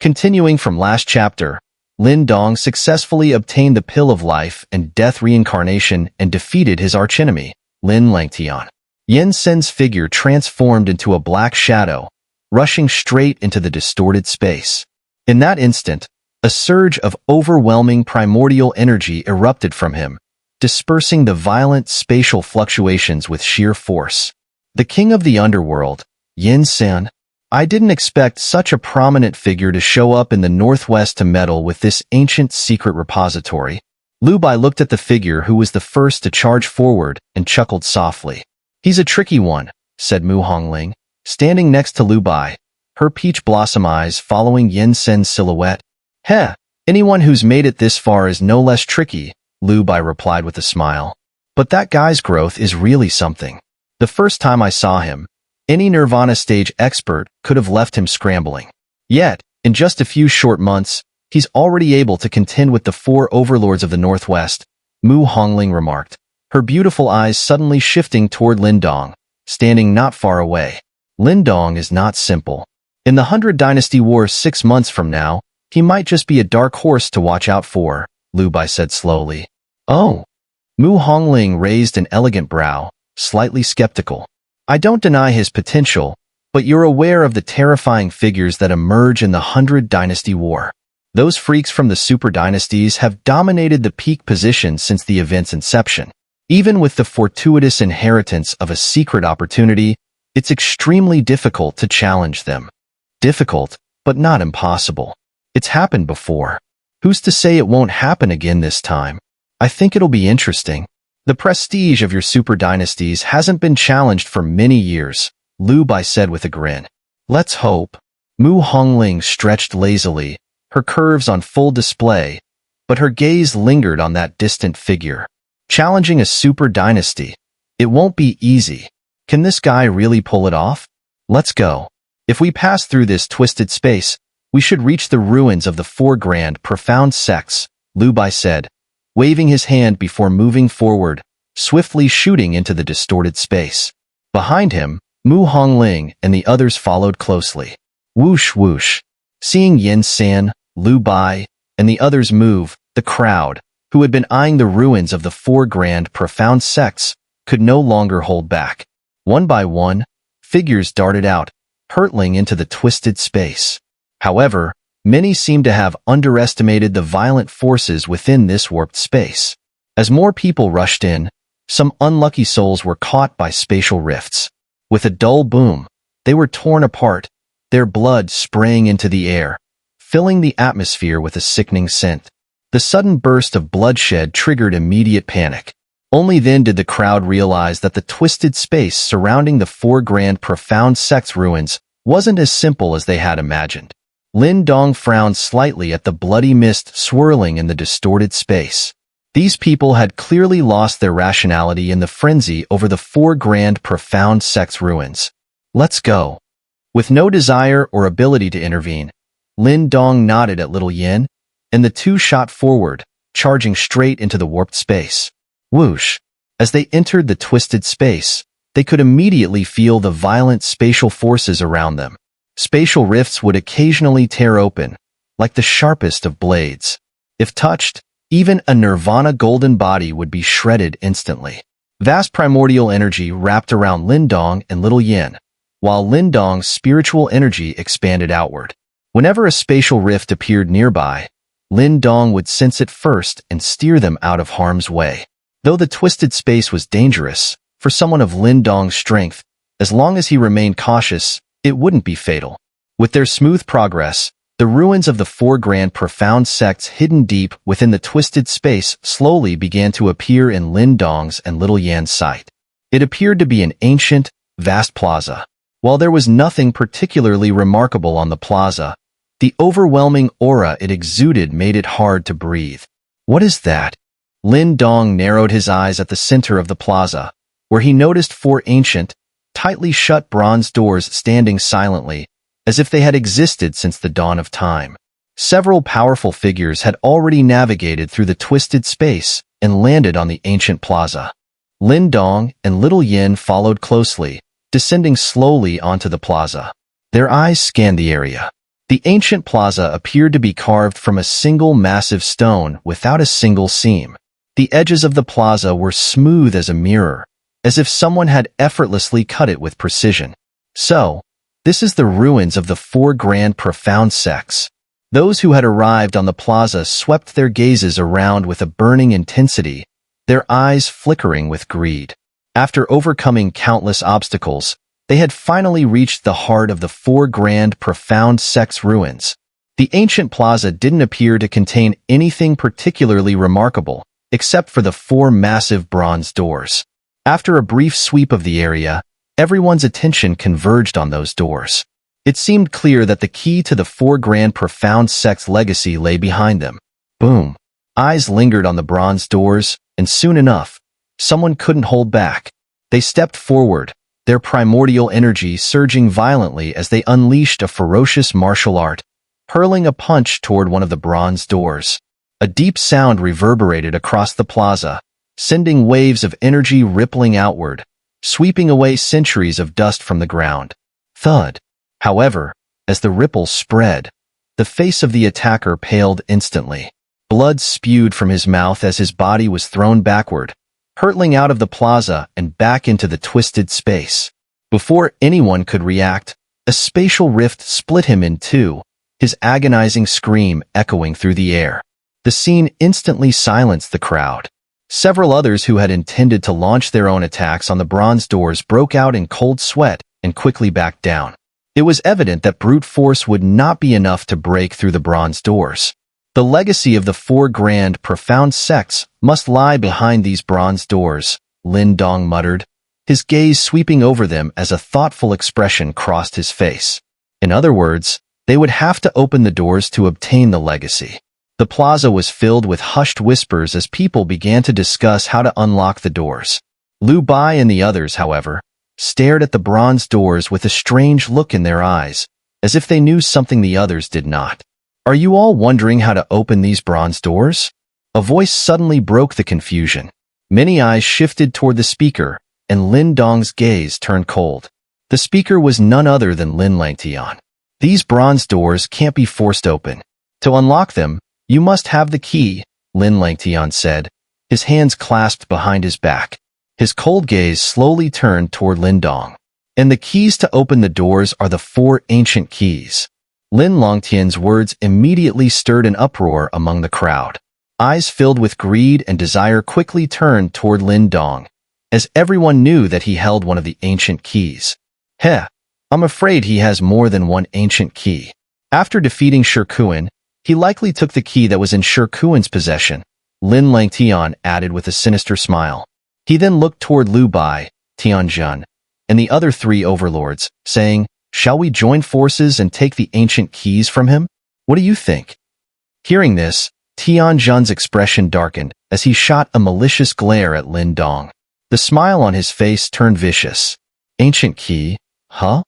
Continuing from last chapter, Lin Dong successfully obtained the Pill of Life and Death reincarnation and defeated his archenemy, Lin Langtian. Yen Sen's figure transformed into a black shadow, rushing straight into the distorted space. In that instant, a surge of overwhelming primordial energy erupted from him, dispersing the violent spatial fluctuations with sheer force. The king of the underworld, Yen Sen. I didn't expect such a prominent figure to show up in the northwest to meddle with this ancient secret repository. Lu Bai looked at the figure who was the first to charge forward and chuckled softly. He's a tricky one, said Mu Hongling, standing next to Lu Bai, her peach blossom eyes following Yen Sen's silhouette. Heh, anyone who's made it this far is no less tricky, Lu Bai replied with a smile. But that guy's growth is really something. The first time I saw him, any Nirvana stage expert could have left him scrambling. Yet, in just a few short months, he's already able to contend with the 4 overlords of the Northwest, Mu Hongling remarked, her beautiful eyes suddenly shifting toward Lin Dong, standing not far away. Lin Dong is not simple. In the 100 Dynasty War 6 months from now, he might just be a dark horse to watch out for, Lu Bai said slowly. Oh. Mu Hongling raised an elegant brow, slightly skeptical. I don't deny his potential, but you're aware of the terrifying figures that emerge in the 100 Dynasty War. Those freaks from the super dynasties have dominated the peak position since the event's inception. Even with the fortuitous inheritance of a secret opportunity, it's extremely difficult to challenge them. Difficult, but not impossible. It's happened before. Who's to say it won't happen again this time? I think it'll be interesting. The prestige of your super dynasties hasn't been challenged for many years, Lu Bai said with a grin. Let's hope. Mu Hongling stretched lazily, her curves on full display, but her gaze lingered on that distant figure. Challenging a super dynasty. It won't be easy. Can this guy really pull it off? Let's go. If we pass through this twisted space, we should reach the ruins of the 4 grand profound sects, Lu Bai said, waving his hand before moving forward, swiftly shooting into the distorted space. Behind him, Mu Hongling and the others followed closely. Whoosh whoosh. Seeing Yen San, Lu Bai, and the others move, the crowd, who had been eyeing the ruins of the 4 grand profound sects, could no longer hold back. One by one, figures darted out, hurtling into the twisted space. However, many seem to have underestimated the violent forces within this warped space. As more people rushed in, some unlucky souls were caught by spatial rifts. With a dull boom, they were torn apart, their blood spraying into the air, filling the atmosphere with a sickening scent. The sudden burst of bloodshed triggered immediate panic. Only then did the crowd realize that the twisted space surrounding the 4 grand profound sects ruins wasn't as simple as they had imagined. Lin Dong frowned slightly at the bloody mist swirling in the distorted space. These people had clearly lost their rationality in the frenzy over the 4 grand profound sects ruins. Let's go. With no desire or ability to intervene, Lin Dong nodded at Little Yin, and the two shot forward, charging straight into the warped space. Whoosh! As they entered the twisted space, they could immediately feel the violent spatial forces around them. Spatial rifts would occasionally tear open, like the sharpest of blades. If touched, even a Nirvana golden body would be shredded instantly. Vast primordial energy wrapped around Lin Dong and Little Yin, while Lin Dong's spiritual energy expanded outward. Whenever a spatial rift appeared nearby, Lin Dong would sense it first and steer them out of harm's way. Though the twisted space was dangerous, for someone of Lin Dong's strength, as long as he remained cautious, it wouldn't be fatal. With their smooth progress, the ruins of the 4 grand profound sects hidden deep within the twisted space slowly began to appear in Lin Dong's and Little Yan's sight. It appeared to be an ancient, vast plaza. While there was nothing particularly remarkable on the plaza, the overwhelming aura it exuded made it hard to breathe. What is that? Lin Dong narrowed his eyes at the center of the plaza, where he noticed 4 ancient, tightly shut bronze doors standing silently, as if they had existed since the dawn of time. Several powerful figures had already navigated through the twisted space and landed on the ancient plaza. Lin Dong and Little Yin followed closely, descending slowly onto the plaza. Their eyes scanned the area. The ancient plaza appeared to be carved from a single massive stone without a single seam. The edges of the plaza were smooth as a mirror, as if someone had effortlessly cut it with precision. So, this is the ruins of the four grand profound sects. Those who had arrived on the plaza swept their gazes around with a burning intensity, their eyes flickering with greed. After overcoming countless obstacles, they had finally reached the heart of the four grand profound sects' ruins. The ancient plaza didn't appear to contain anything particularly remarkable, except for the four massive bronze doors. After a brief sweep of the area, everyone's attention converged on those doors. It seemed clear that the key to the four grand profound sects' legacy lay behind them. Boom. Eyes lingered on the bronze doors, and soon enough, someone couldn't hold back. They stepped forward, their primordial energy surging violently as they unleashed a ferocious martial art, hurling a punch toward one of the bronze doors. A deep sound reverberated across the plaza, sending waves of energy rippling outward, sweeping away centuries of dust from the ground. Thud. However, as the ripples spread, the face of the attacker paled instantly. Blood spewed from his mouth as his body was thrown backward, hurtling out of the plaza and back into the twisted space. Before anyone could react, a spatial rift split him in two, his agonizing scream echoing through the air. The scene instantly silenced the crowd. Several others who had intended to launch their own attacks on the bronze doors broke out in cold sweat and quickly backed down. It was evident that brute force would not be enough to break through the bronze doors. The legacy of the four grand profound sects must lie behind these bronze doors, Lin Dong muttered, his gaze sweeping over them as a thoughtful expression crossed his face. In other words, they would have to open the doors to obtain the legacy. The plaza was filled with hushed whispers as people began to discuss how to unlock the doors. Lu Bai and the others, however, stared at the bronze doors with a strange look in their eyes, as if they knew something the others did not. Are you all wondering how to open these bronze doors? A voice suddenly broke the confusion. Many eyes shifted toward the speaker, and Lin Dong's gaze turned cold. The speaker was none other than Lin Langtian. These bronze doors can't be forced open. To unlock them, you must have the key, Lin Langtian said, his hands clasped behind his back. His cold gaze slowly turned toward Lin Dong. And the keys to open the doors are the four ancient keys. Lin Langtian's words immediately stirred an uproar among the crowd. Eyes filled with greed and desire quickly turned toward Lin Dong, as everyone knew that he held one of the ancient keys. Heh, I'm afraid he has more than one ancient key. After defeating Shirkuan, he likely took the key that was in Shirkuan's possession, Lin Langtian added with a sinister smile. He then looked toward Lu Bai, Tianjun, and the other three overlords, saying, "Shall we join forces and take the ancient keys from him? What do you think?" Hearing this, Tianjun's expression darkened as he shot a malicious glare at Lin Dong. The smile on his face turned vicious. Ancient key, huh?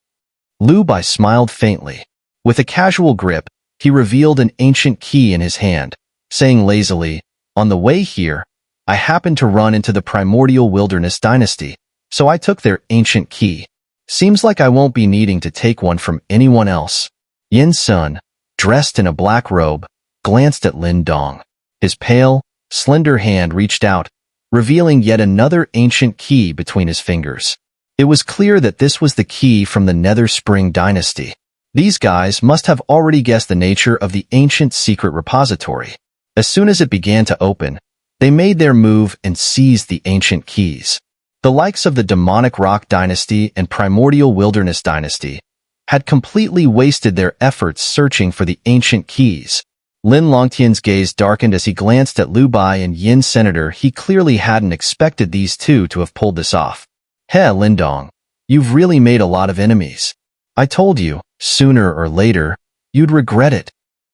Lu Bai smiled faintly. With a casual grip, he revealed an ancient key in his hand, saying lazily, "On the way here, I happened to run into the primordial wilderness dynasty, so I took their ancient key. Seems like I won't be needing to take one from anyone else." Yin Sun, dressed in a black robe, glanced at Lin Dong. His pale, slender hand reached out, revealing yet another ancient key between his fingers. It was clear that this was the key from the Nether Spring dynasty. These guys must have already guessed the nature of the ancient secret repository. As soon as it began to open, they made their move and seized the ancient keys. The likes of the Demonic Rock Dynasty and Primordial Wilderness Dynasty had completely wasted their efforts searching for the ancient keys. Lin Langtian's gaze darkened as he glanced at Lu Bai and Yin Senator. He clearly hadn't expected these two to have pulled this off. "Heh, Lin Dong, you've really made a lot of enemies. I told you, sooner or later, you'd regret it."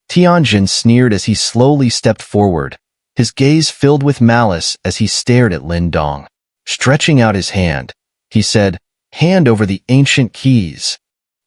Tianjin sneered as he slowly stepped forward, his gaze filled with malice as he stared at Lin Dong. Stretching out his hand, he said, "Hand over the ancient keys."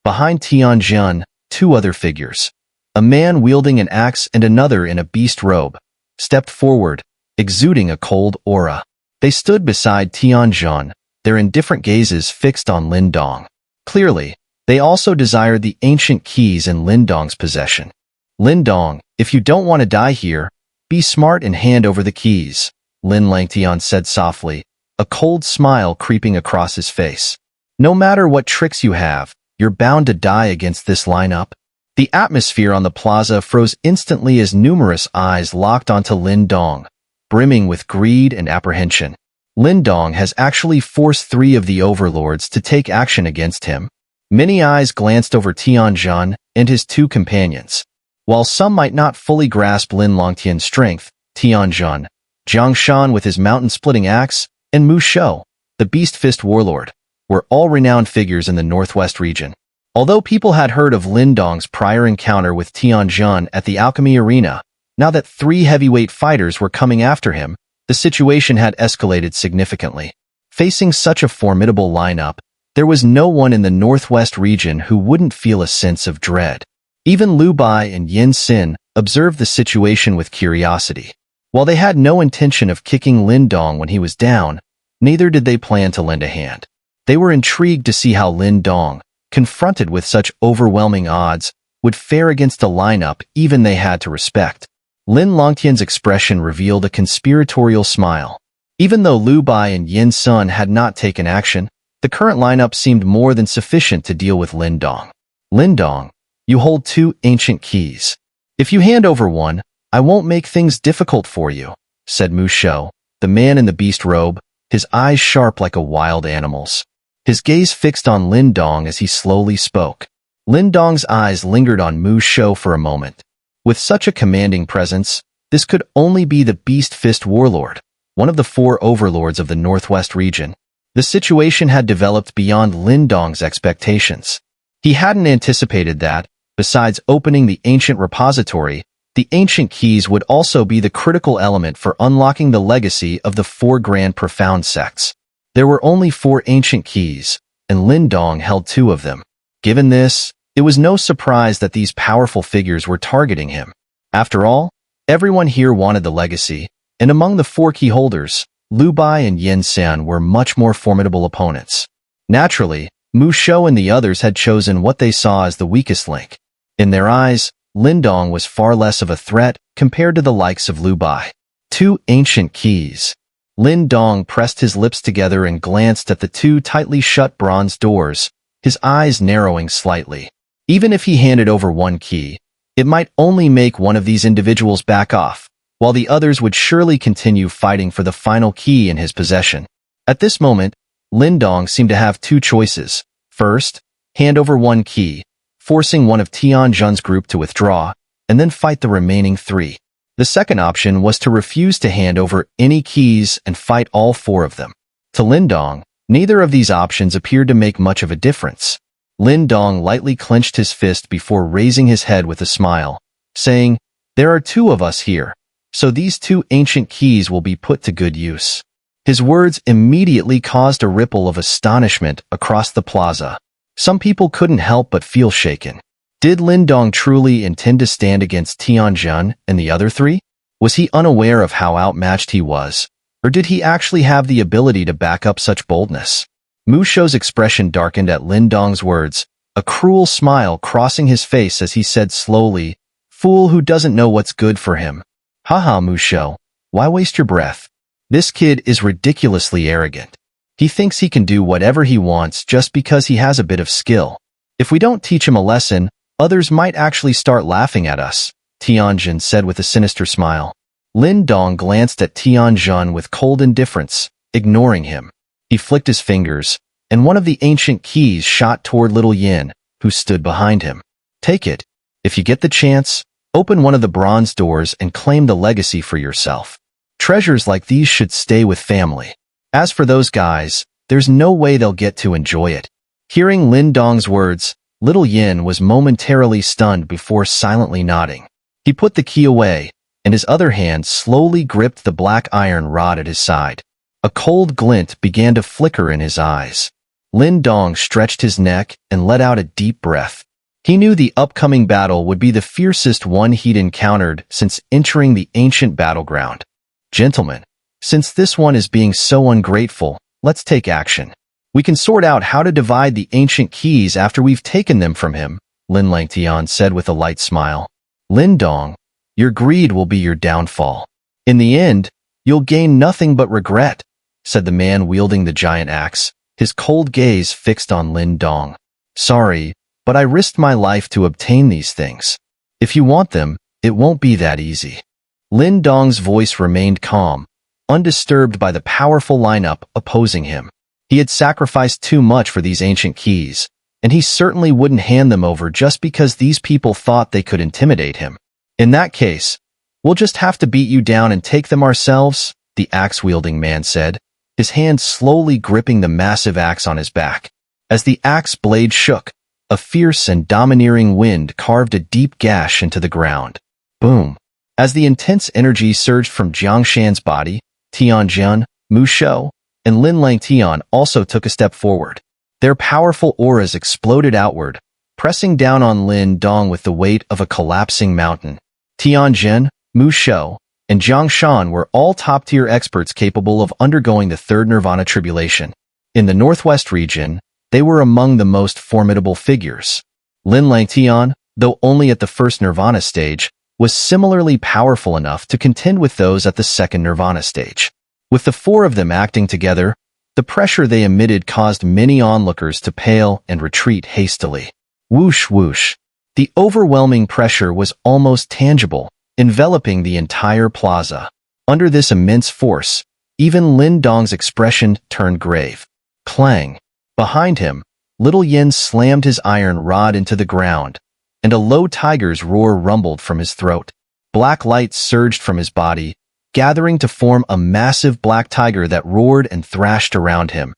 Behind Tianjin, two other figures, a man wielding an axe and another in a beast robe, stepped forward, exuding a cold aura. They stood beside Tianjin, their indifferent gazes fixed on Lin Dong. Clearly, They also desired the ancient keys in Lin Dong's possession. Lin Dong, if you don't want to die here, be smart and hand over the keys, Lin Langtian said softly, a cold smile creeping across his face. No matter what tricks you have, you're bound to die against this lineup. The atmosphere on the plaza froze instantly as numerous eyes locked onto Lin Dong, brimming with greed and apprehension. Lin Dong has actually forced 3 of the overlords to take action against him. Many eyes glanced over Tianjun and his 2 companions. While some might not fully grasp Lin Longtian's strength, Tianjun, Jiang Shan with his mountain-splitting axe, and Mu Shou, the Beast Fist warlord, were all renowned figures in the northwest region. Although people had heard of Lin Dong's prior encounter with Tianjun at the alchemy arena, now that 3 heavyweight fighters were coming after him, the situation had escalated significantly. Facing such a formidable lineup, there was no one in the northwest region who wouldn't feel a sense of dread. Even Liu Bai and Yin Xin observed the situation with curiosity. While they had no intention of kicking Lin Dong when he was down, neither did they plan to lend a hand. They were intrigued to see how Lin Dong, confronted with such overwhelming odds, would fare against a lineup even they had to respect. Lin Longtian's expression revealed a conspiratorial smile. Even though Liu Bai and Yin Sun had not taken action, the current lineup seemed more than sufficient to deal with Lin Dong. Lin Dong, you hold 2 ancient keys. If you hand over one, I won't make things difficult for you, said Mu Shou, the man in the beast robe, his eyes sharp like a wild animal's. His gaze fixed on Lin Dong as he slowly spoke. Lin Dong's eyes lingered on Mu Shou for a moment. With such a commanding presence, this could only be the Beast Fist warlord, one of the 4 overlords of the northwest region. The situation had developed beyond Lin Dong's expectations. He hadn't anticipated that, besides opening the ancient repository, the ancient keys would also be the critical element for unlocking the legacy of the 4 grand profound sects. There were only 4 ancient keys, and Lin Dong held 2 of them. Given this, it was no surprise that these powerful figures were targeting him. After all, everyone here wanted the legacy, and among the 4 key holders, Liu Bai and Yin San were much more formidable opponents. Naturally, Mu Shou and the others had chosen what they saw as the weakest link. In their eyes, Lin Dong was far less of a threat compared to the likes of Liu Bai. 2 ancient keys. Lin Dong pressed his lips together and glanced at the 2 tightly shut bronze doors, his eyes narrowing slightly. Even if he handed over 1 key, it might only make one of these individuals back off, while the others would surely continue fighting for the final key in his possession. At this moment, Lin Dong seemed to have 2 choices. First, hand over 1 key, forcing one of Tianjun's group to withdraw, and then fight the remaining 3. The second option was to refuse to hand over any keys and fight all 4 of them. To Lin Dong, neither of these options appeared to make much of a difference. Lin Dong lightly clenched his fist before raising his head with a smile, saying, "There are 2 of us here, so these 2 ancient keys will be put to good use." His words immediately caused a ripple of astonishment across the plaza. Some people couldn't help but feel shaken. Did Lin Dong truly intend to stand against Tianjun and the other 3? Was he unaware of how outmatched he was, or did he actually have the ability to back up such boldness? Mu Shou's expression darkened at Lin Dong's words, a cruel smile crossing his face as he said slowly, "Fool who doesn't know what's good for him. Haha, Mu Shou, why waste your breath? This kid is ridiculously arrogant. He thinks he can do whatever he wants just because he has a bit of skill. If we don't teach him a lesson, others might actually start laughing at us," Tianjun said with a sinister smile. Lin Dong glanced at Tianjun with cold indifference, ignoring him. He flicked his fingers, and one of the ancient keys shot toward little Yin, who stood behind him. "Take it. If you get the chance, open one of the bronze doors and claim the legacy for yourself. Treasures like these should stay with family. As for those guys, there's no way they'll get to enjoy it." Hearing Lin Dong's words, little Yin was momentarily stunned before silently nodding. He put the key away, and his other hand slowly gripped the black iron rod at his side. A cold glint began to flicker in his eyes. Lin Dong stretched his neck and let out a deep breath. He knew the upcoming battle would be the fiercest one he'd encountered since entering the ancient battleground. "Gentlemen, since this one is being so ungrateful, let's take action." We can sort out how to divide the ancient keys after we've taken them from him, Lin Langtian said with a light smile. Lin Dong, your greed will be your downfall. In the end, you'll gain nothing but regret, said the man wielding the giant axe, his cold gaze fixed on Lin Dong. Sorry, but I risked my life to obtain these things. If you want them, it won't be that easy. Lin Dong's voice remained calm, undisturbed by the powerful lineup opposing him. He had sacrificed too much for these ancient keys, and he certainly wouldn't hand them over just because these people thought they could intimidate him. In that case, we'll just have to beat you down and take them ourselves, the axe-wielding man said, his hand slowly gripping the massive axe on his back. As the axe blade shook, a fierce and domineering wind carved a deep gash into the ground. Boom! As the intense energy surged from Jiang Shan's body, Tianjin, Mu Shou, and Lin Langtian also took a step forward. Their powerful auras exploded outward, pressing down on Lin Dong with the weight of a collapsing mountain. Tianjin, Mu Shou, and Jiang Shan were all top-tier experts capable of undergoing the third Nirvana tribulation. In the Northwest region, they were among the most formidable figures. Lin Langtian, though only at the first Nirvana stage, was similarly powerful enough to contend with those at the second Nirvana stage. With the four of them acting together, the pressure they emitted caused many onlookers to pale and retreat hastily. Whoosh whoosh. The overwhelming pressure was almost tangible, enveloping the entire plaza. Under this immense force, even Lin Dong's expression turned grave. Clang. Behind him, Little Yin slammed his iron rod into the ground, and a low tiger's roar rumbled from his throat. Black light surged from his body, gathering to form a massive black tiger that roared and thrashed around him,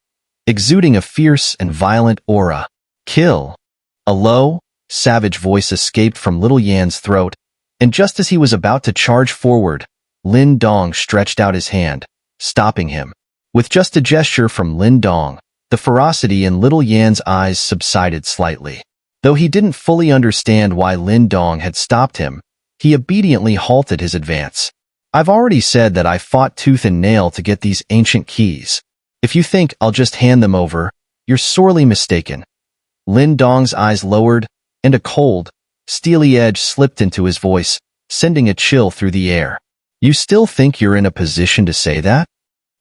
exuding a fierce and violent aura. Kill! A low, savage voice escaped from Little Yan's throat, and just as he was about to charge forward, Lin Dong stretched out his hand, stopping him. With just a gesture from Lin Dong, the ferocity in Little Yan's eyes subsided slightly. Though he didn't fully understand why Lin Dong had stopped him, he obediently halted his advance. I've already said that I fought tooth and nail to get these ancient keys. If you think I'll just hand them over, you're sorely mistaken. Lin Dong's eyes lowered, and a cold, steely edge slipped into his voice, sending a chill through the air. You still think you're in a position to say that?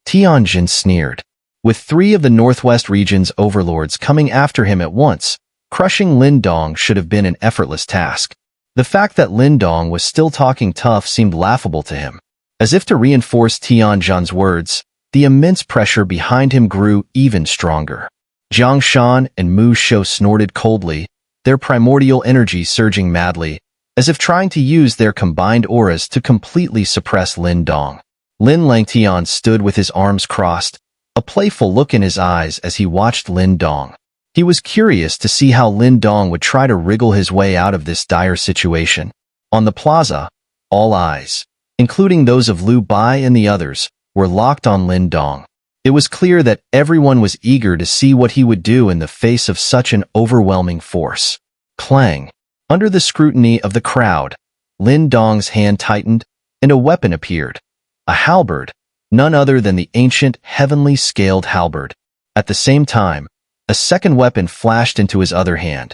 Tianjin sneered. With three of the Northwest region's overlords coming after him at once, crushing Lin Dong should have been an effortless task. The fact that Lin Dong was still talking tough seemed laughable to him. As if to reinforce Tianjin's words, the immense pressure behind him grew even stronger. Jiang Shan and Mu Shou snorted coldly, their primordial energy surging madly, as if trying to use their combined auras to completely suppress Lin Dong. Lin Langtian stood with his arms crossed, a playful look in his eyes as he watched Lin Dong. He was curious to see how Lin Dong would try to wriggle his way out of this dire situation. On the plaza, all eyes, including those of Liu Bai and the others, were locked on Lin Dong. It was clear that everyone was eager to see what he would do in the face of such an overwhelming force. Clang. Under the scrutiny of the crowd, Lin Dong's hand tightened, and a weapon appeared. A halberd, none other than the ancient, heavenly scaled halberd. At the same time, a second weapon flashed into his other hand,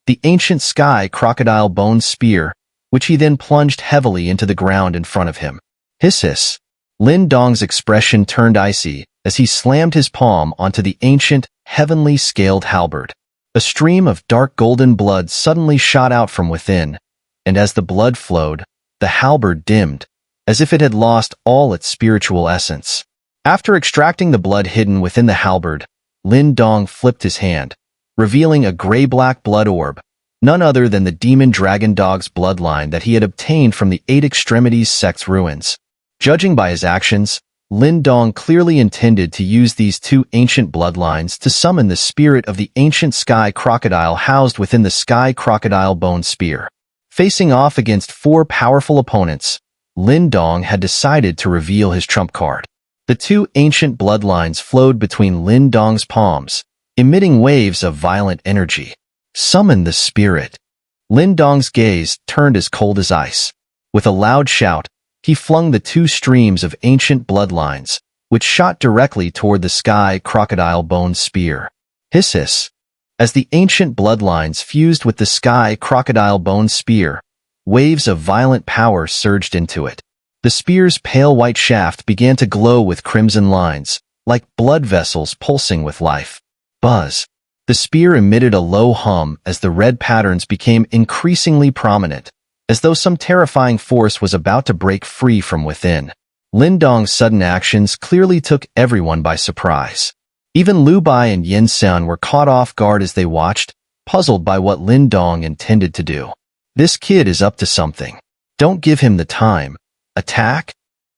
the ancient sky crocodile bone spear, which he then plunged heavily into the ground in front of him. Hiss hiss. Lin Dong's expression turned icy as he slammed his palm onto the ancient, heavenly scaled halberd. A stream of dark golden blood suddenly shot out from within, and as the blood flowed, the halberd dimmed, as if it had lost all its spiritual essence. After extracting the blood hidden within the halberd, Lin Dong flipped his hand, revealing a gray-black blood orb, none other than the demon dragon dog's bloodline that he had obtained from the Eight Extremities sect's ruins. Judging by his actions, Lin Dong clearly intended to use these two ancient bloodlines to summon the spirit of the ancient sky crocodile housed within the sky crocodile bone spear. Facing off against four powerful opponents, Lin Dong had decided to reveal his trump card. The two ancient bloodlines flowed between Lin Dong's palms, emitting waves of violent energy. Summon the spirit. Lin Dong's gaze turned as cold as ice. With a loud shout, he flung the two streams of ancient bloodlines, which shot directly toward the sky crocodile bone spear. Hiss hiss. As the ancient bloodlines fused with the sky crocodile bone spear, waves of violent power surged into it. The spear's pale white shaft began to glow with crimson lines, like blood vessels pulsing with life. Buzz. The spear emitted a low hum as the red patterns became increasingly prominent, as though some terrifying force was about to break free from within. Lin Dong's sudden actions clearly took everyone by surprise. Even Lu Bai and Yin Sen were caught off guard as they watched, puzzled by what Lin Dong intended to do. This kid is up to something. Don't give him the time. Attack?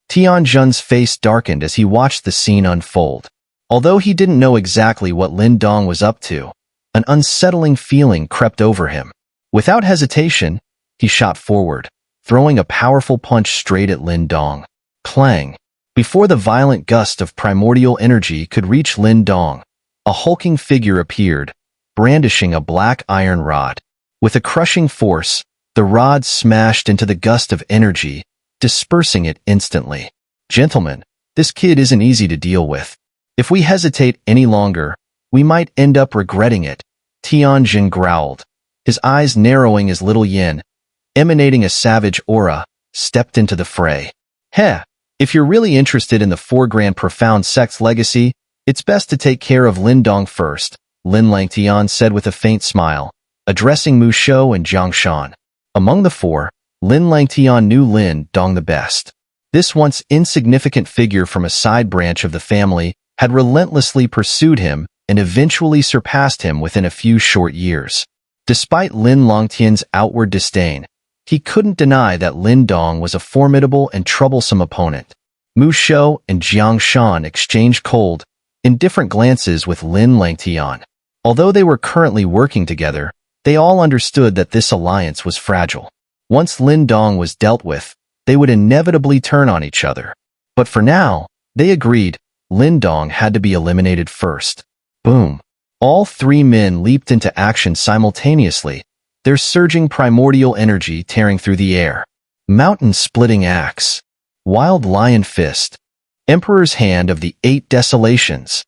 Tianjun's face darkened as he watched the scene unfold. Although he didn't know exactly what Lin Dong was up to, an unsettling feeling crept over him. Without hesitation, he shot forward, throwing a powerful punch straight at Lin Dong. Clang! Before the violent gust of primordial energy could reach Lin Dong, a hulking figure appeared, brandishing a black iron rod. With a crushing force, the rod smashed into the gust of energy, dispersing it instantly. Gentlemen, this kid isn't easy to deal with. If we hesitate any longer, we might end up regretting it, Tianjin growled, his eyes narrowing as little Yin, emanating a savage aura, stepped into the fray. Heh, if you're really interested in the 4 grand profound sect's legacy, it's best to take care of Lin Dong first, Lin Langtian said with a faint smile, addressing Mu Shou and Jiang Shan. Among the 4, Lin Langtian knew Lin Dong the best. This once insignificant figure from a side branch of the family had relentlessly pursued him and eventually surpassed him within a few short years. Despite Lin Longtian's outward disdain, he couldn't deny that Lin Dong was a formidable and troublesome opponent. Mu Shou and Jiang Shan exchanged cold, indifferent glances with Lin Langtian. Although they were currently working together, they all understood that this alliance was fragile. Once Lin Dong was dealt with, they would inevitably turn on each other. But for now, they agreed, Lin Dong had to be eliminated first. Boom. All 3 men leaped into action simultaneously, their surging primordial energy tearing through the air. Mountain-splitting axe. Wild lion fist. Emperor's hand of the 8 desolations.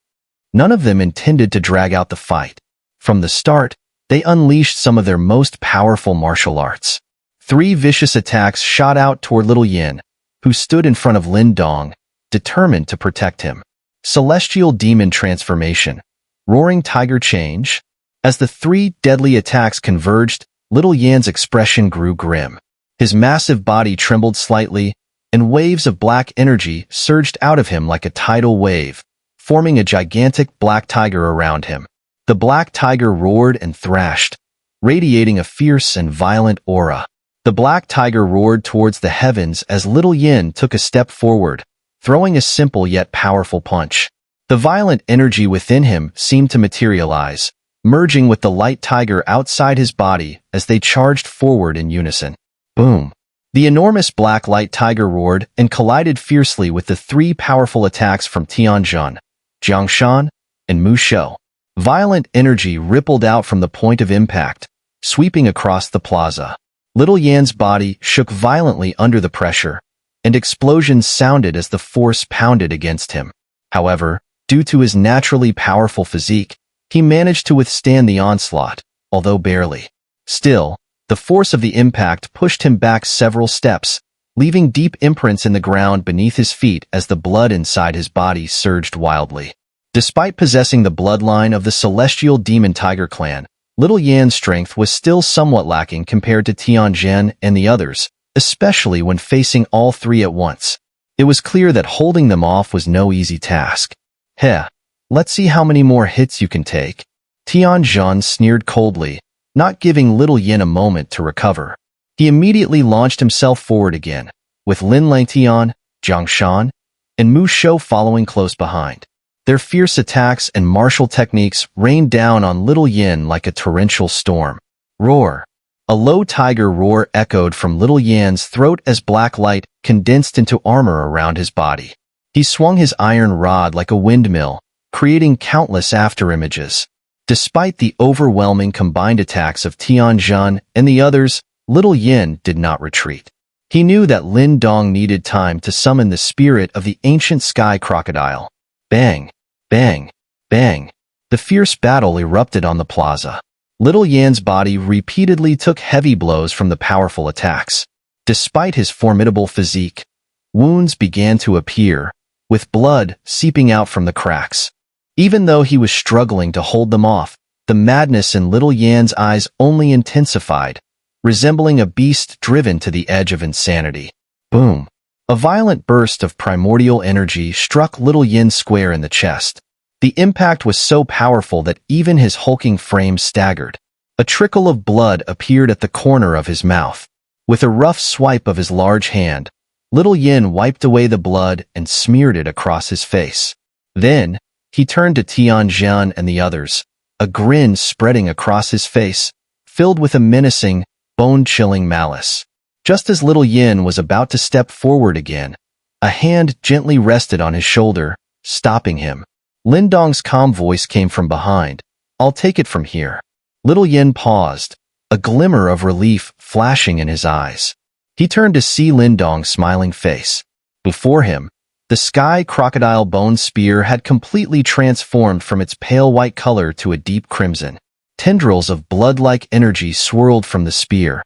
None of them intended to drag out the fight. From the start, they unleashed some of their most powerful martial arts. 3 vicious attacks shot out toward Little Yin, who stood in front of Lin Dong, determined to protect him. Celestial Demon Transformation. Roaring Tiger Change. As the 3 deadly attacks converged, Little Yan's expression grew grim. His massive body trembled slightly, and waves of black energy surged out of him like a tidal wave, forming a gigantic black tiger around him. The black tiger roared and thrashed, radiating a fierce and violent aura. The black tiger roared towards the heavens as Little Yin took a step forward, throwing a simple yet powerful punch. The violent energy within him seemed to materialize, merging with the light tiger outside his body as they charged forward in unison. Boom! The enormous black light tiger roared and collided fiercely with the 3 powerful attacks from Tianjun, Jiang Shan, and Mu Shou. Violent energy rippled out from the point of impact, sweeping across the plaza. Little Yan's body shook violently under the pressure, and explosions sounded as the force pounded against him. However, due to his naturally powerful physique, he managed to withstand the onslaught, although barely. Still, the force of the impact pushed him back several steps, leaving deep imprints in the ground beneath his feet as the blood inside his body surged wildly. Despite possessing the bloodline of the Celestial Demon Tiger clan, Little Yan's strength was still somewhat lacking compared to Tianjin and the others, especially when facing all 3 at once. It was clear that holding them off was no easy task. Heh, let's see how many more hits you can take. Tianjin sneered coldly, not giving Little Yin a moment to recover. He immediately launched himself forward again, with Lin Langtian, Jiang Shan, and Mu Shou following close behind. Their fierce attacks and martial techniques rained down on Little Yin like a torrential storm. Roar! A low tiger roar echoed from Little Yan's throat as black light condensed into armor around his body. He swung his iron rod like a windmill, creating countless afterimages. Despite the overwhelming combined attacks of Tianjin and the others, Little Yin did not retreat. He knew that Lin Dong needed time to summon the spirit of the ancient sky crocodile. Bang, bang, bang. The fierce battle erupted on the plaza. Little Yan's body repeatedly took heavy blows from the powerful attacks. Despite his formidable physique, wounds began to appear, with blood seeping out from the cracks. Even though he was struggling to hold them off, the madness in Little Yan's eyes only intensified, resembling a beast driven to the edge of insanity. Boom! A violent burst of primordial energy struck Little Yan square in the chest. The impact was so powerful that even his hulking frame staggered. A trickle of blood appeared at the corner of his mouth. With a rough swipe of his large hand, Little Yan wiped away the blood and smeared it across his face. Then, he turned to Tianjin and the others, a grin spreading across his face, filled with a menacing, bone-chilling malice. Just as Little Yan was about to step forward again, a hand gently rested on his shoulder, stopping him. Lin Dong's calm voice came from behind. "I'll take it from here." Little Yan paused, a glimmer of relief flashing in his eyes. He turned to see Lin Dong's smiling face. Before him, the sky crocodile bone spear had completely transformed from its pale white color to a deep crimson. Tendrils of blood-like energy swirled from the spear,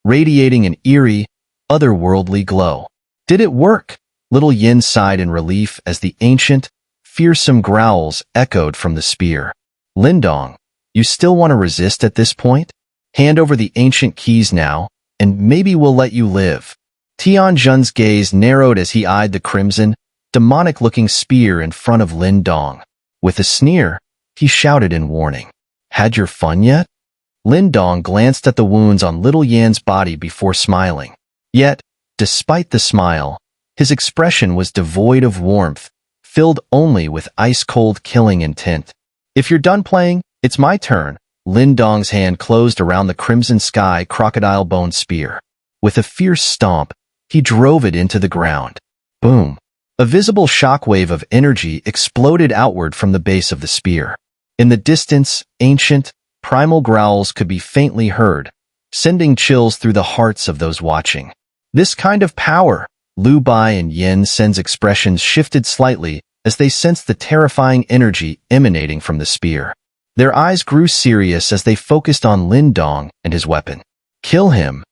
radiating an eerie, otherworldly glow. Did it work? Little Yan sighed in relief as the ancient, fearsome growls echoed from the spear. Lin Dong, you still want to resist at this point? Hand over the ancient keys now, and maybe we'll let you live. Tianjin's gaze narrowed as he eyed the crimson, demonic-looking spear in front of Lin Dong. With a sneer, he shouted in warning. Had your fun yet? Lin Dong glanced at the wounds on Little Yan's body before smiling. Yet, despite the smile, his expression was devoid of warmth, filled only with ice-cold killing intent. If you're done playing, it's my turn. Lin Dong's hand closed around the crimson sky crocodile bone spear. With a fierce stomp, he drove it into the ground. Boom! A visible shockwave of energy exploded outward from the base of the spear. In the distance, ancient, primal growls could be faintly heard, sending chills through the hearts of those watching. This kind of power! Lu Bai and Yen Sen's expressions shifted slightly as they sensed the terrifying energy emanating from the spear. Their eyes grew serious as they focused on Lin Dong and his weapon. Kill him!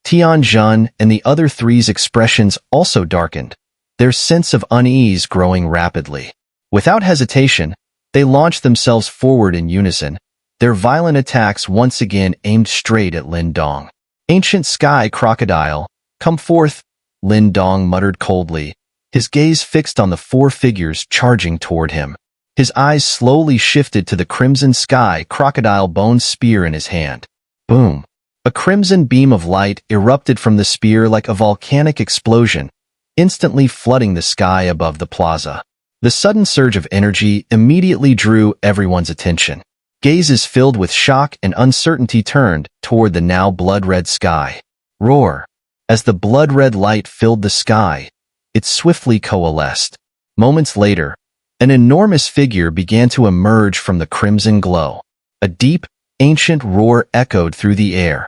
Tianjin and the other three's expressions also darkened, their sense of unease growing rapidly. Without hesitation, they launched themselves forward in unison, their violent attacks once again aimed straight at Lin Dong. Ancient sky crocodile, come forth, Lin Dong muttered coldly, his gaze fixed on the four figures charging toward him. His eyes slowly shifted to the crimson sky crocodile bone spear in his hand. Boom! A crimson beam of light erupted from the spear like a volcanic explosion, instantly flooding the sky above the plaza. The sudden surge of energy immediately drew everyone's attention. Gazes filled with shock and uncertainty turned toward the now blood-red sky. Roar! As the blood-red light filled the sky, it swiftly coalesced. Moments later, an enormous figure began to emerge from the crimson glow. A deep, ancient roar echoed through the air,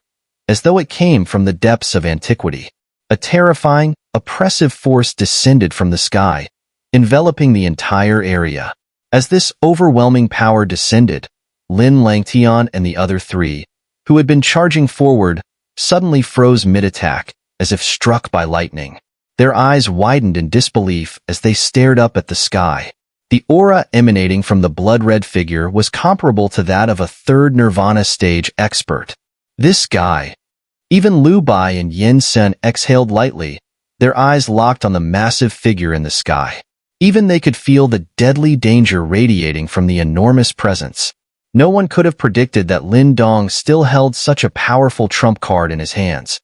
as though it came from the depths of antiquity. A terrifying, oppressive force descended from the sky, enveloping the entire area. As this overwhelming power descended, Lin Langtian and the other three, who had been charging forward, suddenly froze mid-attack, as if struck by lightning. Their eyes widened in disbelief as they stared up at the sky. The aura emanating from the blood-red figure was comparable to that of a third Nirvana stage expert. This guy. Even Lu Bai and Yen Sen exhaled lightly, their eyes locked on the massive figure in the sky. Even they could feel the deadly danger radiating from the enormous presence. No one could have predicted that Lin Dong still held such a powerful trump card in his hands.